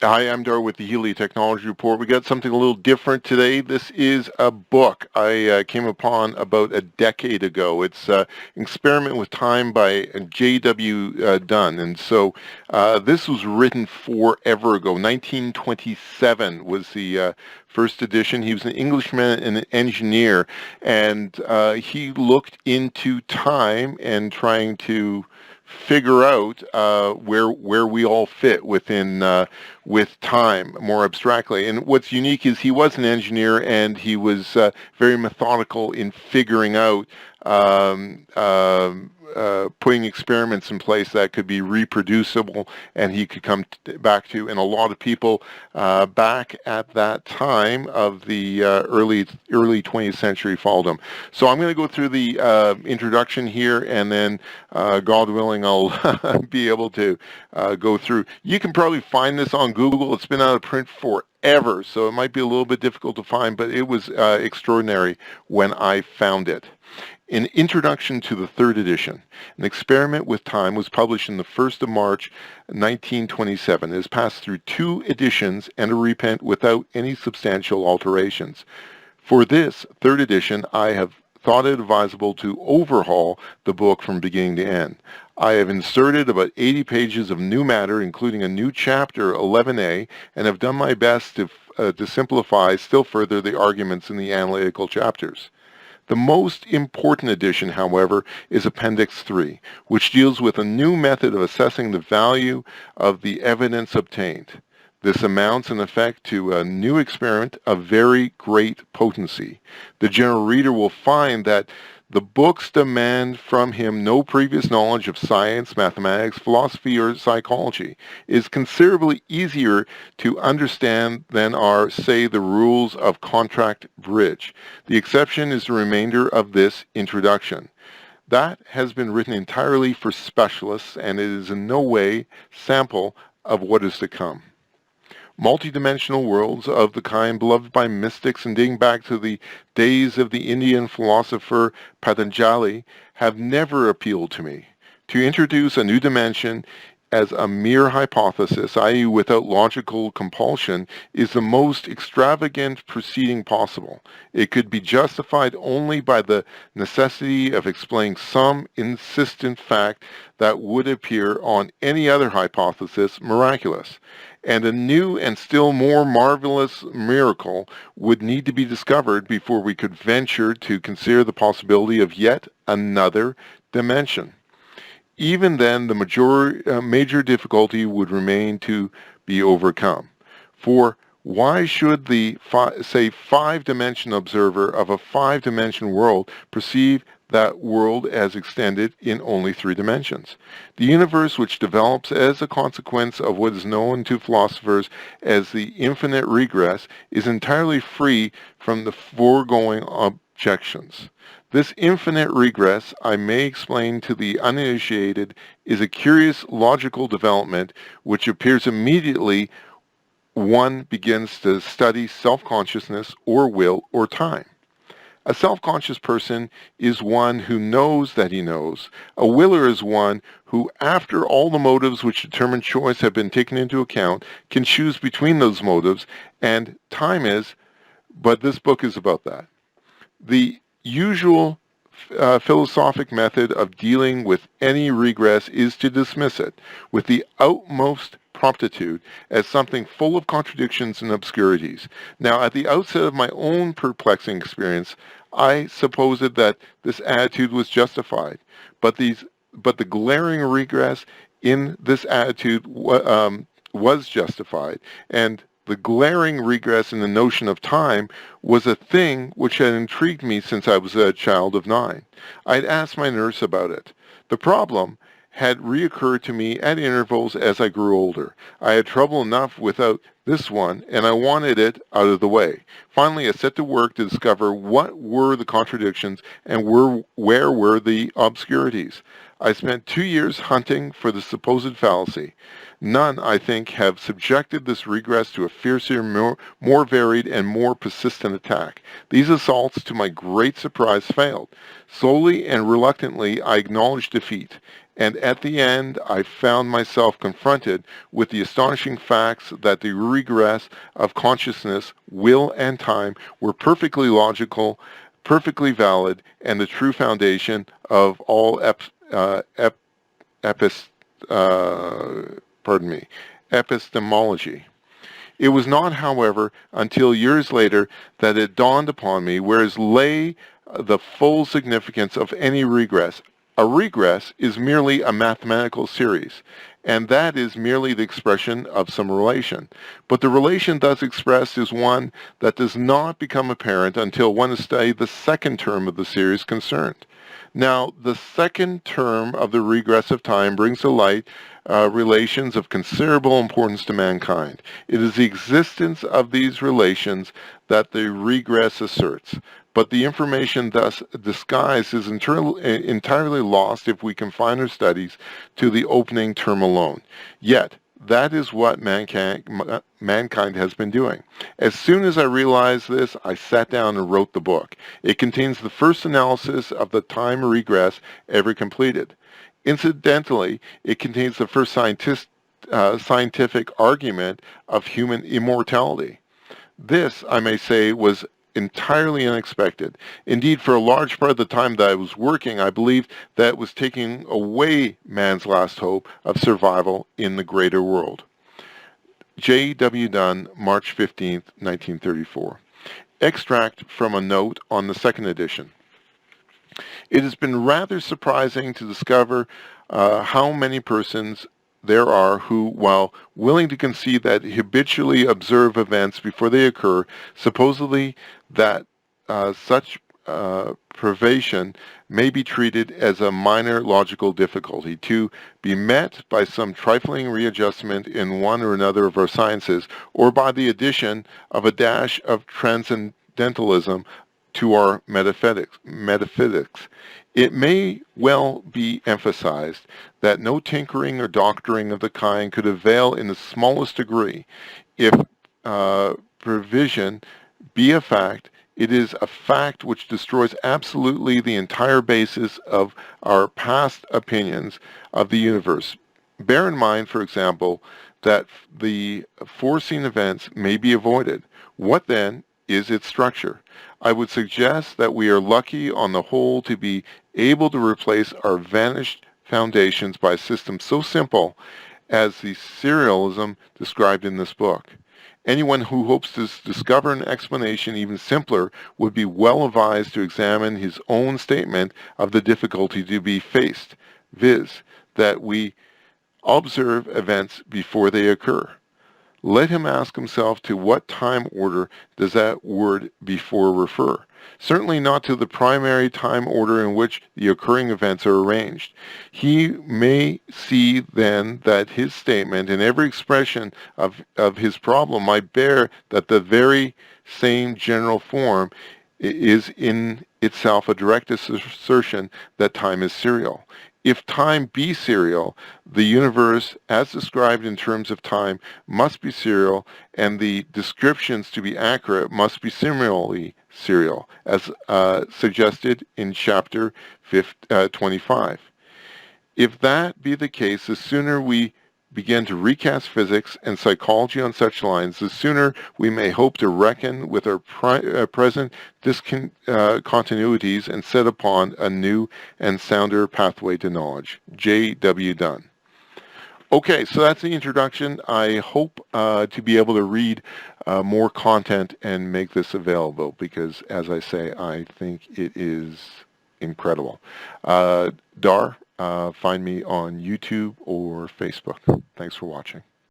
Hi, I'm Dar with the Healy Technology Report. We got something a little different today. This is a book I came upon about a decade ago. It's Experiment with Time by J.W. Dunne. And so this was written forever ago. 1927 was the first edition. He was an Englishman and an engineer, and he looked into time and trying to figure out where we all fit within with time more abstractly. And what's unique is he was an engineer and he was very methodical in figuring out putting experiments in place that could be reproducible and he could come back to. And a lot of people back at that time of the early 20th century followed him. So I'm going to go through the introduction here, and then God willing I'll be able to go through. You can probably find this on Google. It's been out of print forever, so it might be a little bit difficult to find, but it was extraordinary when I found it. An Introduction to the Third Edition. An Experiment with Time was published on the 1st of March 1927. It has passed through 2 editions and a reprint without any substantial alterations. For this 3rd edition, I have thought it advisable to overhaul the book from beginning to end. I have inserted about 80 pages of new matter, including a new chapter 11A, and have done my best to simplify still further the arguments in the analytical chapters. The most important addition, however, is Appendix III, which deals with a new method of assessing the value of the evidence obtained. This amounts, in effect, to a new experiment of very great potency. The general reader will find that the books demand from him no previous knowledge of science, mathematics, philosophy, or psychology. It is considerably easier to understand than are, say, the rules of contract bridge. The exception is the remainder of this introduction. That has been written entirely for specialists, and it is in no way sample of what is to come. Multidimensional worlds of the kind beloved by mystics and dating back to the days of the Indian philosopher Patanjali have never appealed to me. To introduce a new dimension as a mere hypothesis, i.e. without logical compulsion, is the most extravagant proceeding possible. It could be justified only by the necessity of explaining some insistent fact that would appear on any other hypothesis miraculous. And a new and still more marvelous miracle would need to be discovered before we could venture to consider the possibility of yet another dimension. Even then, the major difficulty would remain to be overcome. For why should the, say, 5-dimension observer of a 5-dimension world perceive that world as extended in only 3 dimensions? The universe, which develops as a consequence of what is known to philosophers as the infinite regress, is entirely free from the foregoing objections. This infinite regress, I may explain to the uninitiated, is a curious logical development which appears immediately one begins to study self-consciousness or will or time. A self-conscious person is one who knows that he knows. A willer is one who, after all the motives which determine choice have been taken into account, can choose between those motives, and time is, but this book is about that. The usual philosophic method of dealing with any regress is to dismiss it with the utmost promptitude as something full of contradictions and obscurities. Now, at the outset of my own perplexing experience, I supposed that this attitude was justified, but the glaring regress in this attitude was justified, and the glaring regress in the notion of time was a thing which had intrigued me since I was a child of 9. I'd asked my nurse about it. The problem had reoccurred to me at intervals as I grew older. I had trouble enough without this one, and I wanted it out of the way. Finally, I set to work to discover what were the contradictions and where were the obscurities. I spent 2 years hunting for the supposed fallacy. None, I think, have subjected this regress to a fiercer, more varied, and more persistent attack. These assaults, to my great surprise, failed. Slowly and reluctantly, I acknowledged defeat, And at the end, I found myself confronted with the astonishing facts that the regress of consciousness, will, and time were perfectly logical, perfectly valid, and the true foundation of all epis, epistemology. It was not, however, until years later that it dawned upon me whereas lay the full significance of any regress. A regress is merely a mathematical series, and that is merely the expression of some relation. But the relation thus expressed is one that does not become apparent until one has studied the second term of the series concerned. Now, the second term of the regress of time brings to light relations of considerable importance to mankind. It is the existence of these relations that the regress asserts, but the information thus disguised is entirely lost if we confine our studies to the opening term alone. Yet, that is what mankind has been doing. As soon as I realized this, I sat down and wrote the book. It contains the first analysis of the time regress ever completed. Incidentally, it contains the first scientific argument of human immortality. This, I may say, was entirely unexpected. Indeed, for a large part of the time that I was working, I believed that it was taking away man's last hope of survival in the greater world. J. W. Dunne, March 15, 1934. Extract from a note on the second edition. It has been rather surprising to discover how many persons there are who, while willing to concede that habitually observe events before they occur, supposedly that such privation may be treated as a minor logical difficulty to be met by some trifling readjustment in one or another of our sciences, or by the addition of a dash of transcendentalism to our metaphysics. It may well be emphasized that no tinkering or doctoring of the kind could avail in the smallest degree. If provision be a fact, it is a fact which destroys absolutely the entire basis of our past opinions of the universe. Bear in mind, for example, that the foreseen events may be avoided. What then is its structure? I would suggest that we are lucky on the whole to be able to replace our vanished foundations by a system so simple as the serialism described in this book. Anyone who hopes to discover an explanation even simpler would be well advised to examine his own statement of the difficulty to be faced, viz., that we observe events before they occur. Let him ask himself to what time order does that word before refer? Certainly not to the primary time order in which the occurring events are arranged. He may see then that his statement and every expression of his problem might bear that the very same general form is in itself a direct assertion that time is serial. If time be serial, the universe, as described in terms of time, must be serial, and the descriptions to be accurate must be similarly serial, as suggested in chapter 25. If that be the case, the sooner we begin to recast physics and psychology on such lines, the sooner we may hope to reckon with our present discontinuities and set upon a new and sounder pathway to knowledge. J. W. Dunne. Okay, so that's the introduction. I hope to be able to read more content and make this available because, as I say, I think it is incredible. Dar, find me on YouTube or Facebook. Thanks for watching.